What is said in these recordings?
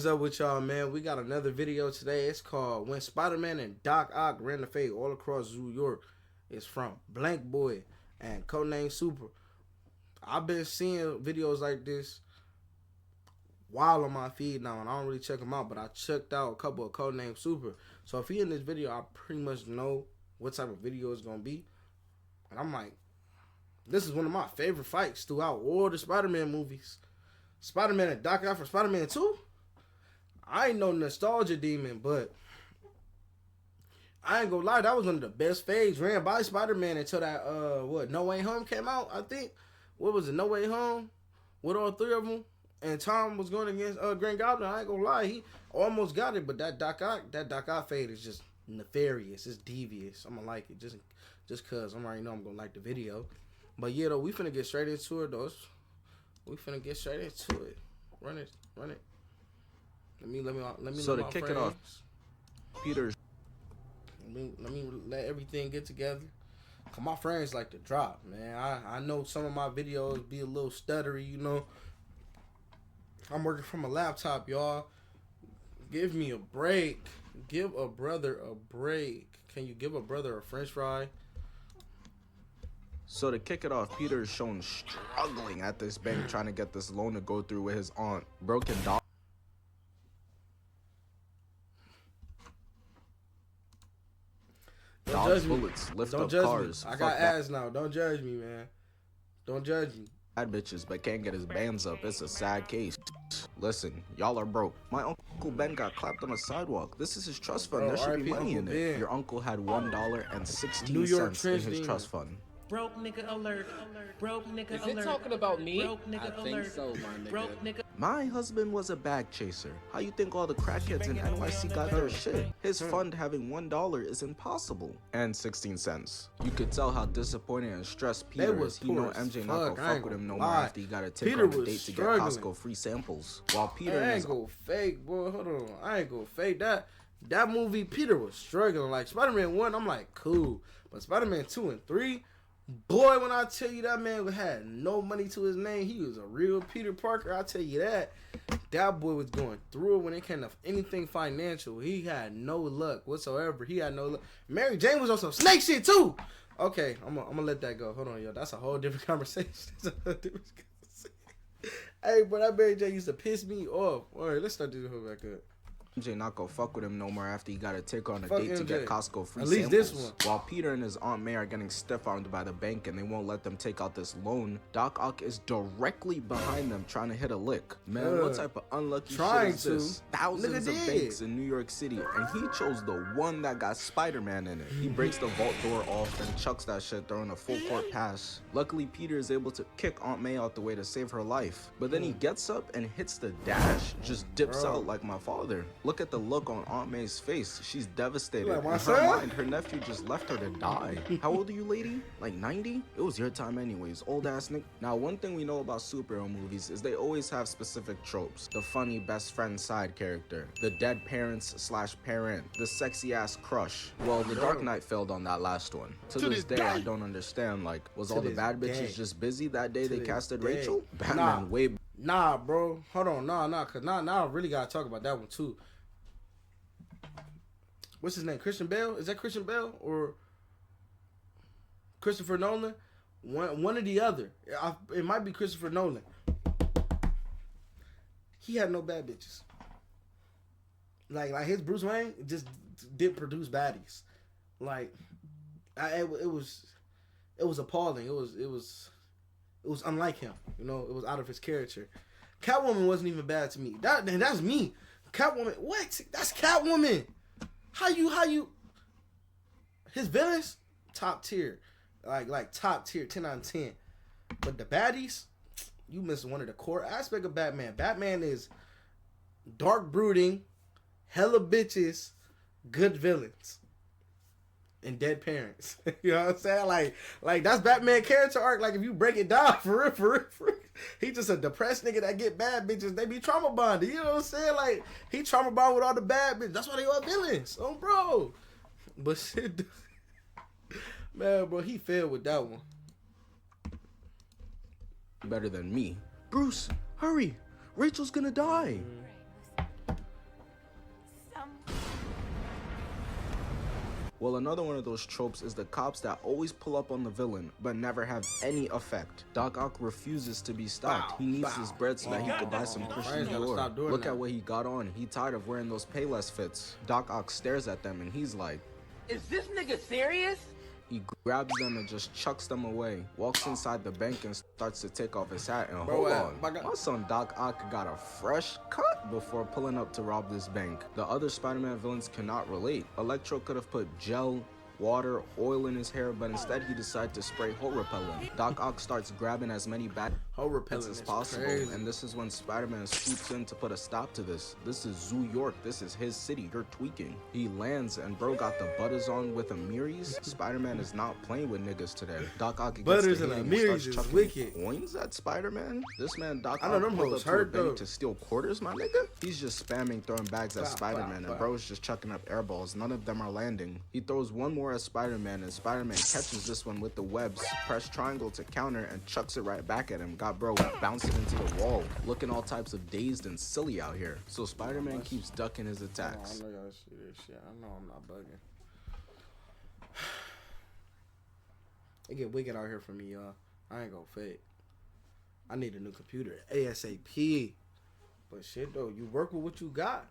What's up with y'all, man? We got another video today. It's called When Spider-Man and Doc Ock Ran the Fade All Across New York. It's from BlankBoy and Codename Super. I've been seeing videos like this while on my feed now, and I don't really check them out, but I checked out a couple of Codename Super. So if he in this video, I pretty much know what type of video it's going to be. And I'm like, this is one of my favorite fights throughout all the Spider-Man movies. Spider-Man and Doc Ock for Spider-Man 2? I ain't no nostalgia demon, but I ain't gonna lie, that was one of the best fades ran by Spider-Man until that, No Way Home came out, I think. What was it, No Way Home? With all three of them? And Tom was going against Green Goblin. I ain't gonna lie, he almost got it, but that Doc Ock fade is just nefarious. It's devious. I'm gonna like it just cause I already know I'm gonna like the video. But yeah, though, we finna get straight into it, though. We finna get straight into it. Run it. Let me. So to kick it off, Peter. Let me let everything get together. Cause my friends like to drop, man. I know some of my videos be a little stuttery, you know. I'm working from a laptop, y'all. Give me a break. Give a brother a break. Can you give a brother a French fry? So to kick it off, Peter is shown struggling at this bank trying to get this loan to go through with his aunt. Broken dog. Dodge bullets, lift up cars. I got ass now. Don't judge me, man. Don't judge me. Bad bitches, but can't get his bands up. It's a sad case. Listen, y'all are broke. My Uncle Ben got clapped on a sidewalk. This is his trust fund. There should be money in it. Your uncle had $1.16 in his trust fund. Broke nigga alert. Broke nigga alert. Is it talking about me? Broke nigga I alert. think so, my nigga. Broke nigga. My husband was a bag chaser. How you think all the crackheads in NYC got their shit? His fund having $1 is impossible. And 16 cents. You could tell how disappointed and stressed Peter is. He know MJ not gonna fuck with him no more after he gotta take her on a date to get Costco free samples. While Peter I ain't go fake, boy. Hold on. I ain't go fake that. That movie, Peter was struggling. Like Spider-Man 1, I'm like, cool. But Spider-Man 2 and 3, boy, when I tell you that man had no money to his name, he was a real Peter Parker. I tell you that. That boy was going through it when it came to anything financial. He had no luck whatsoever. He had no luck. Mary Jane was on some snake shit too. Okay, I'm gonna let that go. Hold on, yo. That's a whole different conversation. Hey, but that Mary Jane used to piss me off. All right, let's start this whole back up. MJ not gonna fuck with him no more after he gotta take her on a Fuck date to MJ. get Costco free At least samples. this one. While Peter and his Aunt May are getting stiff-armed by the bank and they won't let them take out this loan, Doc Ock is directly behind them trying to hit a lick. Man, what type of unlucky shit is this? Thousands of banks in New York City, and he chose the one that got Spider-Man in it. He breaks the vault door off and chucks that shit throwing a full court pass. Luckily, Peter is able to kick Aunt May out the way to save her life. But then he gets up and hits the dash, just dips out like my father. Look at the look on Aunt May's face. She's devastated. Like, In her mind, her nephew just left her to die. How old are you, lady? Like 90? It was your time anyways, old ass Nick. Now, one thing we know about superhero movies is they always have specific tropes. The funny best friend side character, the dead parents slash parent, the sexy ass crush. Well, The Dark Knight failed on that last one. To this day, I don't understand. Like, was all the bad bitches just busy that day they casted Rachel? Batman way. Nah, bro. Hold on. Nah. Cause now I really gotta talk about that one too. What's his name? Christian Bale? Is that Christian Bale or Christopher Nolan? One or the other. It might be Christopher Nolan. He had no bad bitches. Like his Bruce Wayne just did produce baddies. Like it was appalling. It was unlike him. You know, it was out of his character. Catwoman wasn't even bad to me. That's me. Catwoman. What? That's Catwoman. How you his villains top tier, like top tier, 10 out of 10. But the baddies, you missed one of the core aspect of Batman. Batman is dark brooding, hella bitches, good villains, and dead parents. You know what I'm saying? Like that's Batman character arc. Like if you break it down for real. He just a depressed nigga that get bad bitches. They be trauma bonded. You know what I'm saying? Like he trauma bond with all the bad bitches. That's why they all villains. Oh, bro. But shit, man, bro, he failed with that one. Better than me. Bruce, hurry. Rachel's gonna die. Well, another one of those tropes is the cops that always pull up on the villain, but never have any effect. Doc Ock refuses to be stopped. He needs his bread so that he could buy some Christian Dior. Look at what he got on. He tired of wearing those Payless fits. Doc Ock stares at them and he's like, "Is this nigga serious?" He grabs them and just chucks them away, walks inside the bank and starts to take off his hat. And hold on, my son Doc Ock got a fresh cut before pulling up to rob this bank. The other Spider-Man villains cannot relate. Electro could have put gel, water, oil in his hair, but instead he decided to spray hole repellent. Doc Ock starts grabbing as many bad hole repellent as possible, and this is when Spider-Man swoops in to put a stop to this. This is New York. This is his city. You're tweaking. He lands, and bro got the butters on with Amiris. Spider-Man is not playing with niggas today. Doc Ock gets butters and Amiris is wicked. Coins at Spider-Man. This man Doc Ock pulled up to a bank to steal quarters, my nigga. He's just spamming throwing bags at Spider-Man, and bro's just chucking up air balls. None of them are landing. He throws one more at Spider-Man, and Spider-Man catches this one with the webs. Press triangle to counter and chucks it right back at him. Got bro bouncing into the wall, looking all types of dazed and silly out here. So Spider-Man keeps ducking his attacks. I know y'all see this shit. I know I'm not bugging. It get wicked out here for me, y'all. I ain't gonna fake. I need a new computer ASAP. But shit though, you work with what you got.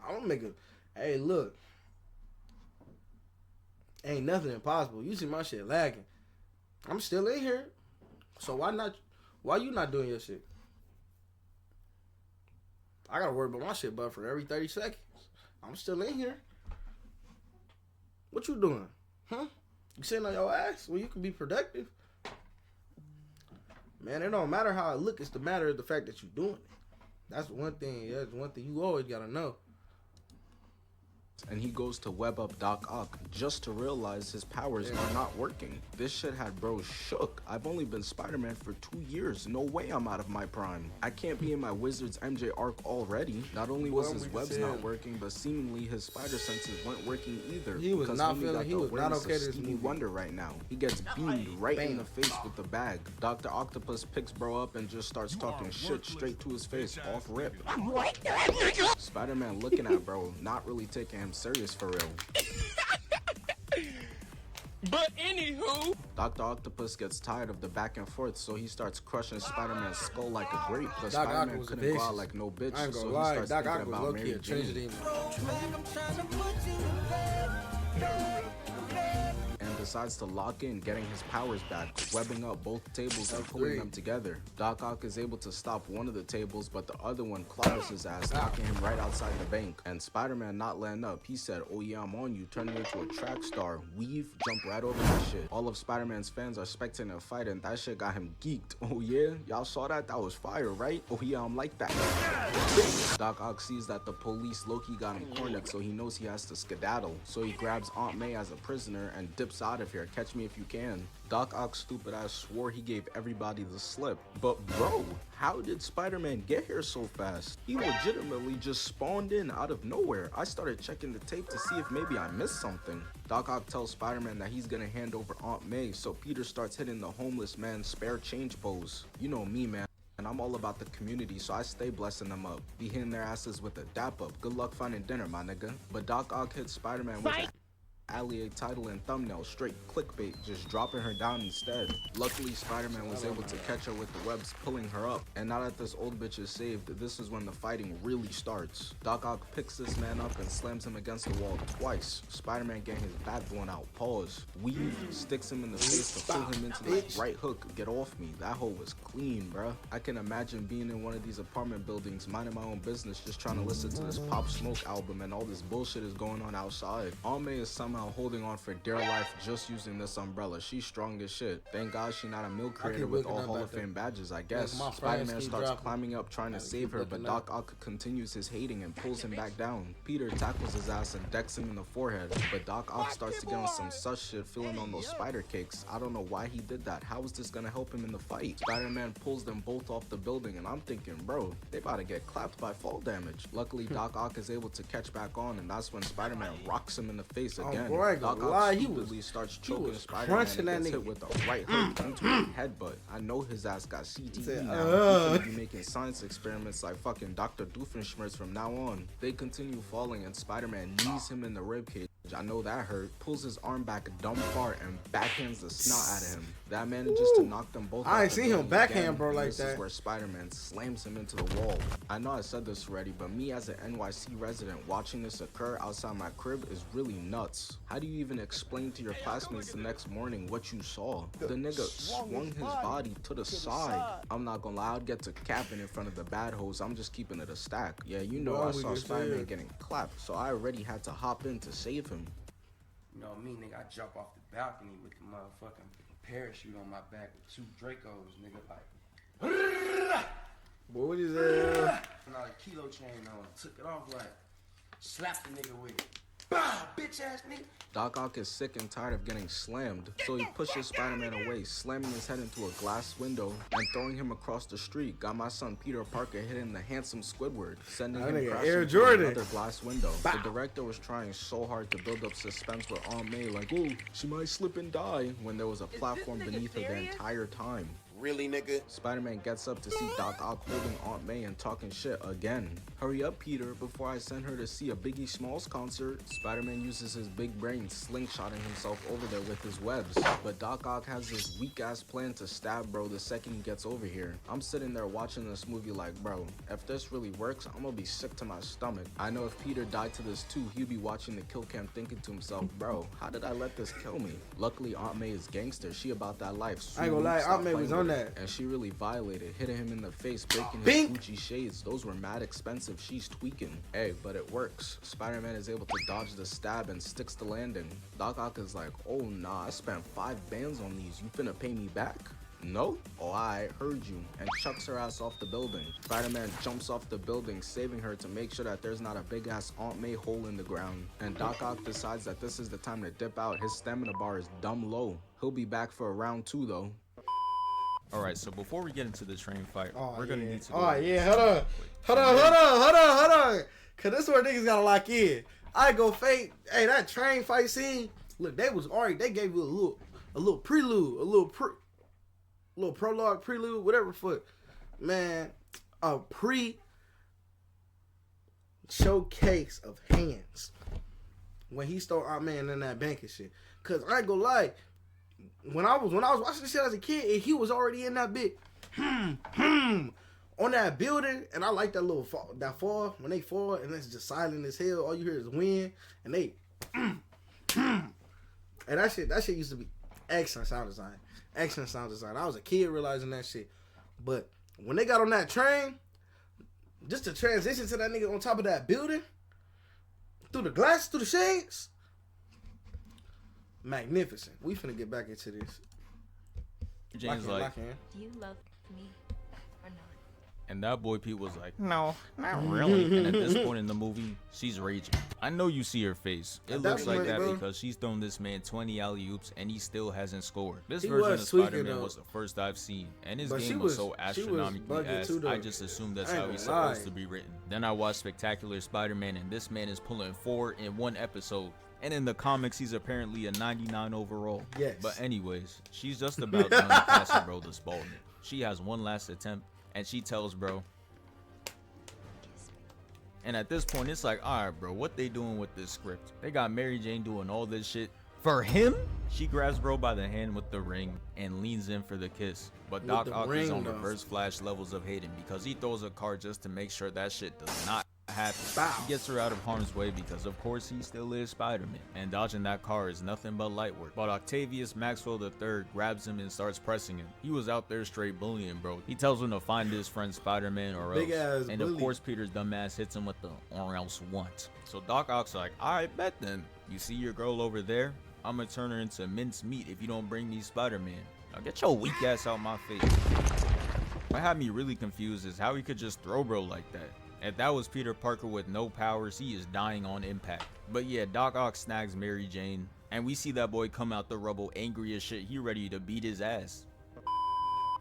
I don't make it. Hey, look. Ain't nothing impossible. You see my shit lagging. I'm still in here. So why you not doing your shit? I gotta worry about my shit buffer every 30 seconds. I'm still in here. What you doing? Huh? You sitting on your ass? Well, you can be productive. Man, it don't matter how I look. It's the matter of the fact that you doing it. That's one thing. That's one thing you always gotta know. And he goes to web up Doc Ock just to realize his powers are not working. This shit had bro shook. I've only been Spider-Man for 2 years. No way I'm out of my prime. I can't be in my Wizards MJ arc already. Not only was his webs not working, but seemingly his spider senses weren't working either. He was not feeling. He was not okay to Stevie Wonder right now. He gets beamed right in the face with the bag. Dr. Octopus picks bro up and just starts talking shit straight to his face off rip. Spider-Man looking at bro, not really taking him serious for real. But anywho, Dr. Octopus gets tired of the back and forth, so he starts crushing Spider-Man's skull like a grape. But Spider-Man couldn't go out like no bitch, so he starts thinking about Mary Jane. And decides to lock in, getting his powers back, webbing up both tables and pulling them together. Doc Ock is able to stop one of the tables, but the other one clobbers his ass, knocking him right outside the bank. And Spider-Man not letting up. He said, "Oh yeah, I'm on you," turning into a track star, weave, jump right over that shit. All of Spider-Man's fans are spectating a fight, and that shit got him geeked. Oh yeah? Y'all saw that? That was fire, right? Oh yeah, I'm like that. Doc Ock sees that the police low-key got him cornered, so he knows he has to skedaddle. So he grabs Aunt May as a prisoner and dips out of here. Catch me if you can. Doc Ock's stupid ass swore he gave everybody the slip. But bro, how did Spider-Man get here so fast? He legitimately just spawned in out of nowhere. I started checking the tape to see if maybe I missed something. Doc Ock tells Spider-Man that he's gonna hand over Aunt May, so Peter starts hitting the homeless man's spare change pose. You know me, man. And I'm all about the community, so I stay blessing them up. Be hitting their asses with a dap up. Good luck finding dinner, my nigga. But Doc Ock hits Spider-Man with an allier title and thumbnail, straight clickbait, just dropping her down instead. Luckily, Spider-Man was able to catch her with the webs, pulling her up. And now that this old bitch is saved, this is when the fighting really starts. Doc Ock picks this man up and slams him against the wall twice. Spider-Man getting his back blown out. Pause. Weave, sticks him in the face to pull him into the right hook. Get off me. That hole was clean, bruh. I can imagine being in one of these apartment buildings, minding my own business, just trying to listen to this Pop Smoke album, and all this bullshit is going on outside. Aunt May is somehow holding on for dear life just using this umbrella. She's strong as shit. Thank God she's not a milk creator with all Hall of Fame badges, I guess. Spider-Man starts climbing up trying to save her, but Doc Ock continues his hating and pulls him back down. Peter tackles his ass and decks him in the forehead, but Doc Ock starts to get on some sus shit, feeling on those spider cakes. I don't know why he did that. How is this gonna help him in the fight? Spider-Man pulls them both off the building, and I'm thinking, bro, they about to get clapped by fall damage. Luckily, Doc Ock is able to catch back on, and that's when Spider-Man rocks him in the face again. Doc Ock stupidly starts choking Spider-Man and gets hit with a right hook into a headbutt. I know his ass got CTE now. He's gonna be making science experiments like fucking Dr. Doofenshmirtz from now on. They continue falling, and Spider-Man knees him in the ribcage. I know that hurt. Pulls his arm back a dumb far and backhands the snot out of him. That manages to knock them both. I ain't seen him backhand, bro, like that. that. This is where Spider-Man slams him into the wall. I know I said this already, but me as an NYC resident watching this occur outside my crib is really nuts. How do you even explain to your classmates the next morning what you saw? The nigga swung his body to the side. I'm not gonna lie, I'd get to capping in front of the bad hoes. I'm just keeping it a stack. Yeah, you know, I saw Spider-Man getting clapped, so I already had to hop in to save him. You know me, nigga, I jump off the balcony with the motherfucking parachute on my back with 2 Dracos, nigga, like. Boy, what is that? Not a kilo chain on. Took it off like, slapped the nigga with it. Bah, bitch ass nigga. Doc Ock is sick and tired of getting slammed, so he pushes Spider-Man away, slamming his head into a glass window and throwing him across the street. Got my son Peter Parker hitting the handsome Squidward, sending him crashing through another glass window. The director was trying so hard to build up suspense with Aunt May, like, oh, she might slip and die, when there was a platform beneath her the entire time. Really, nigga? Spider-Man gets up to see Doc Ock holding Aunt May and talking shit again. Hurry up, Peter, before I send her to see a Biggie Smalls concert. Spider-Man uses his big brain slingshotting himself over there with his webs. But Doc Ock has this weak-ass plan to stab bro the second he gets over here. I'm sitting there watching this movie like, bro, if this really works, I'm gonna be sick to my stomach. I know if Peter died to this too, he'd be watching the kill cam thinking to himself, bro, how did I let this kill me? Luckily, Aunt May is gangster. She about that life. So I ain't gonna lie, Aunt May was on that. And she really violated, hitting him in the face, breaking his Gucci shades. Those were mad expensive. She's tweaking. Hey, but it works. Spider-Man is able to dodge the stab and sticks the landing. Doc Ock is like, oh nah, I spent 5 bands on these. You finna pay me back? No? Oh, I heard you. And chucks her ass off the building. Spider-Man jumps off the building, saving her to make sure that there's not a big ass Aunt May hole in the ground. And Doc Ock decides that this is the time to dip out. His stamina bar is dumb low. He'll be back for a round 2 though. Alright, so before we get into the train fight, we're gonna need to go. Hold on. Cause this is where niggas gotta lock in. I go fake. Hey, that train fight scene. Look, they was already. They gave you a little prelude, a little prologue, prelude, whatever. Man, a showcase of hands when he stole our man in that bank and shit. Cause I ain't gonna lie. When I was watching this shit as a kid, and he was already in that bit, on that building, and I like that little fall when they fall, and it's just silent as hell. All you hear is wind, and they, and that shit used to be excellent sound design. I was a kid realizing that shit, but when they got on that train, just to transition to that nigga on top of that building, through the glass, through the shades. Magnificent. We finna get back into this. James like, do you love me or not? And that boy Pete was like, no, not really. And at this point in the movie, she's raging. I know you see her face. It looks like that because she's thrown this man 20 alley-oops and he still hasn't scored. This version of Spider-Man was the first I've seen, and his game was so astronomically ass, I just assumed that's how he's supposed to be written. Then I watched Spectacular Spider-Man, and this man is pulling 4 in 1 episode. And in the comics, he's apparently a 99 overall. Yes. But anyways, she's just about done passing bro this ball. She has one last attempt, and she tells bro. And at this point, it's like, all right, bro, what they doing with this script? They got Mary Jane doing all this shit for him? She grabs bro by the hand with the ring and leans in for the kiss. But Doc Ock is on reverse flash levels of hating because he throws a card just to make sure that shit does not happen. He gets her out of harm's way because of course he still is Spider-Man, and dodging that car is nothing but light work. But Octavius Maxwell III grabs him and starts pressing him. He was out there straight bullying bro. He tells him to find his friend Spider-Man or else. And of course Peter's dumbass hits him with the or else what. So Doc Ock's like, alright, bet then. You see your girl over there? I'm gonna turn her into mince meat if you don't bring me Spider-Man. Now get your weak ass out my face. What had me really confused is how he could just throw bro like that. If that was Peter Parker with no powers, he is dying on impact. But yeah, Doc Ock snags Mary Jane, and we see that boy come out the rubble angry as shit. He ready to beat his ass.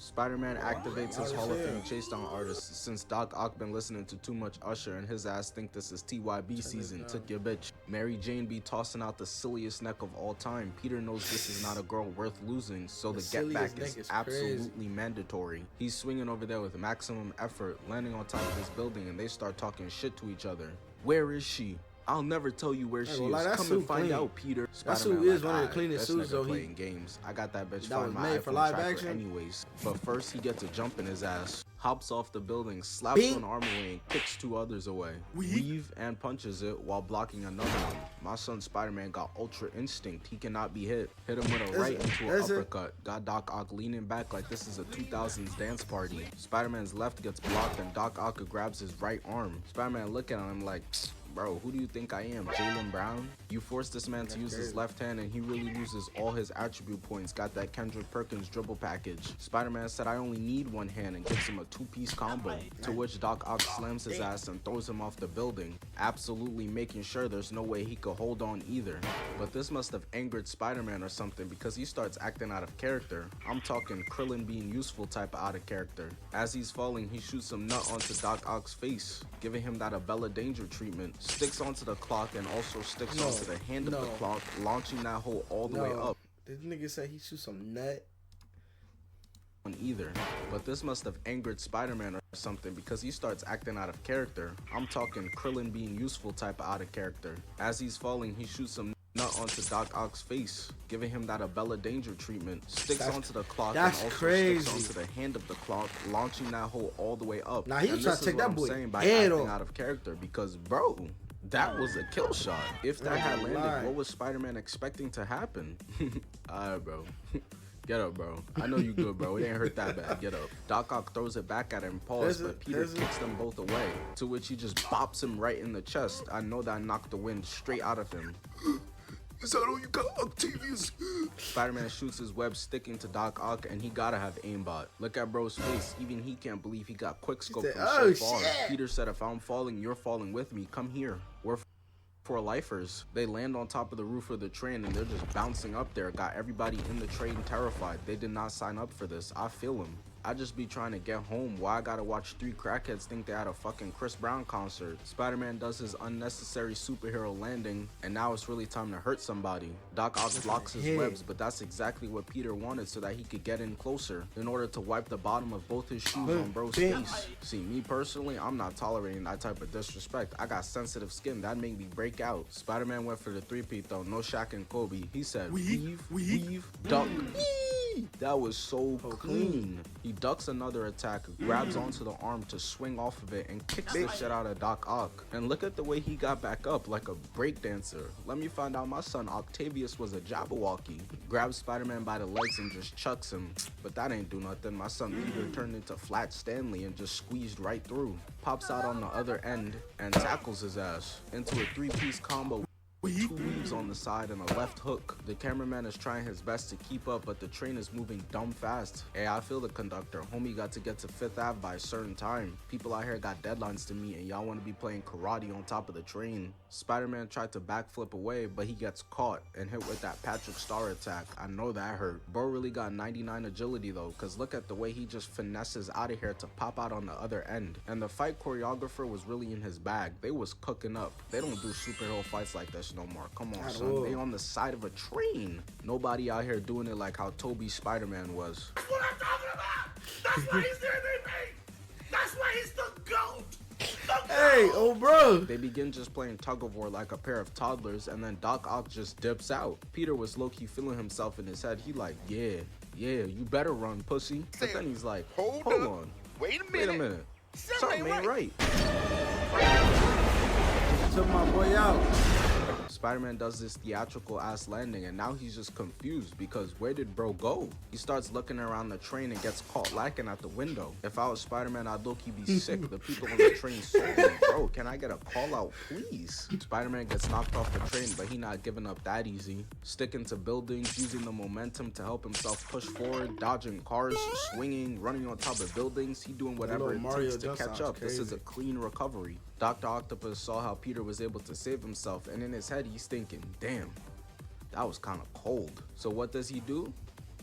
Spider-Man activates his Hall of Fame chase down artist. Since Doc Ock been listening to too much Usher and his ass think this is TYB season, took your bitch. Mary Jane be tossing out the silliest neck of all time. Peter knows this is not a girl worth losing, so the get back is absolutely mandatory. He's swinging over there with maximum effort, landing on top of this building, and they start talking shit to each other. Where is she? I'll never tell you where she is. Come and find out, Peter. That suit is one of the cleanest suits, though. Playing games. I got that bitch that was my made iPhone for live tracker action. Anyways, but first he gets a jump in his ass, hops off the building, slaps one arm away, and kicks 2 others away. Weave and punches it while blocking another one. My son Spider-Man got ultra instinct. He cannot be hit. Hit him with a right into an uppercut. Got Doc Ock leaning back like this is a 2000s dance party. Spider-Man's left gets blocked and Doc Ock grabs his right arm. Spider-Man looking at him like, bro, who do you think I am, Jaylen Brown? You forced this man to use his left hand and he really uses all his attribute points. Got that Kendrick Perkins dribble package. Spider-Man said I only need one hand and gives him a 2-piece combo. To which Doc Ock slams his ass and throws him off the building, absolutely making sure there's no way he could hold on either. But this must have angered Spider-Man or something because he starts acting out of character. I'm talking Krillin being useful type of out of character. As he's falling, he shoots some nut onto Doc Ock's face, giving him that Abella Danger treatment. Sticks onto the clock and also sticks onto the hand of the clock, launching that hole all the way up. This nigga said he shoots some nut on either. But this must have angered Spider-Man or something because he starts acting out of character. I'm talking Krillin being useful type of out of character. As he's falling, he shoots some nut onto Doc Ock's face, giving him that Abella Danger treatment. Sticks onto the clock and also sticks onto the hand of the clock, launching that hole all the way up. Now he was trying to take that boy by acting out of character because, bro, that was a kill shot. If that had landed, what was Spider-Man expecting to happen? Alright, bro. Get up, bro. I know you good, bro. It ain't hurt that bad. Get up. Doc Ock throws it back at him, pause, but Peter kicks them both away, to which he just bops him right in the chest. I know that knocked the wind straight out of him. Is that all you got, Octavius? Spider-Man shoots his web sticking to Doc Ock, and he gotta have aimbot. Look at bro's face. Even he can't believe he got quickscope from so far. Peter said, if I'm falling, you're falling with me. Come here. We're for lifers. They land on top of the roof of the train and they're just bouncing up there. Got everybody in the train terrified. They did not sign up for this. I feel them. I just be trying to get home. Why I gotta watch 3 crackheads think they had a fucking Chris Brown concert? Spider-Man does his unnecessary superhero landing, and now it's really time to hurt somebody. Doc Ock blocks his webs, but that's exactly what Peter wanted so that he could get in closer in order to wipe the bottom of both his shoes on bro's face. See, me personally, I'm not tolerating that type of disrespect. I got sensitive skin. That made me break out. Spider-Man went for the 3-peat though. No Shaq and Kobe. He said, weave, duck. That was so clean. He ducks another attack, grabs onto the arm to swing off of it, and kicks the shit out of Doc Ock. And look at the way he got back up like a breakdancer. Let me find out my son Octavius was a Jabberwocky. Grabs Spider-Man by the legs and just chucks him. But that ain't do nothing. My son Peter turned into Flat Stanley and just squeezed right through. Pops out on the other end and tackles his ass into a 3-piece combo with 2 weaves on the side and a left hook. The cameraman is trying his best to keep up, but the train is moving dumb fast. Hey, I feel the conductor. Homie got to get to 5th Ave by a certain time. People out here got deadlines to meet and y'all want to be playing karate on top of the train. Spider-Man tried to backflip away, but he gets caught and hit with that Patrick Star attack. I know that hurt. Bro really got 99 agility though, cause look at the way he just finesses out of here to pop out on the other end. And the fight choreographer was really in his bag. They was cooking up. They don't do superhero fights like this no more. Come on, son. They on the side of a train. Nobody out here doing it like how Toby Spider-Man was. That's what I'm talking about. That's why he's there, That's why he's the GOAT. Hey, oh bro. They begin just playing tug of war like a pair of toddlers, and then Doc Ock just dips out. Peter was low-key feeling himself in his head. He like, yeah, you better run, pussy. But then he's like, hold on. Wait a minute. Something ain't right. Took my boy out. Spider-Man does this theatrical ass landing and now he's just confused because where did bro go? He starts looking around the train and gets caught lacking at the window. If I was Spider-Man, I'd low-key be sick. The people on the train sold me. Bro, can I get a call out, please? Spider-Man gets knocked off the train, but he not giving up that easy. Sticking to buildings, using the momentum to help himself push forward, dodging cars, swinging, running on top of buildings. He doing whatever it takes to catch up. This is a clean recovery. Dr. Octopus saw how Peter was able to save himself, and in his head he's thinking, damn, that was kind of cold. So what does he do?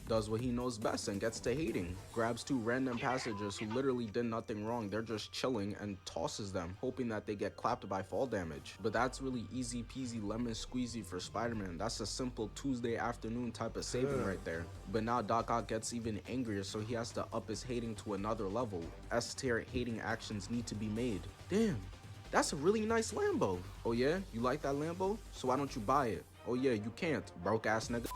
Does what he knows best and gets to hating. Grabs 2 random passengers who literally did nothing wrong. They're just chilling and tosses them, hoping that they get clapped by fall damage. But that's really easy peasy lemon squeezy for Spider-Man. That's a simple Tuesday afternoon type of saving right there. But now Doc Ock gets even angrier, so he has to up his hating to another level. S-tier hating actions need to be made. Damn. That's a really nice Lambo. Oh yeah? You like that Lambo? So why don't you buy it? Oh yeah, you can't, broke ass nigga.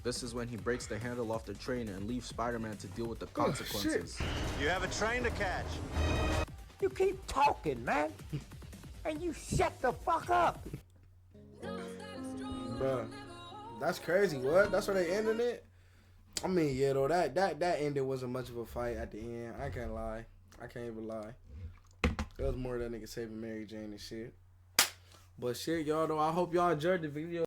This is when he breaks the handle off the train and leaves Spider-Man to deal with the consequences. You have a train to catch. You keep talking, man. And you shut the fuck up. Bruh, that's crazy. What? That's where they ended it? I mean, yeah, though, that ended wasn't much of a fight at the end. I can't lie. I can't even lie. It was more that nigga saving Mary Jane and shit. But shit, y'all, though, I hope y'all enjoyed the video.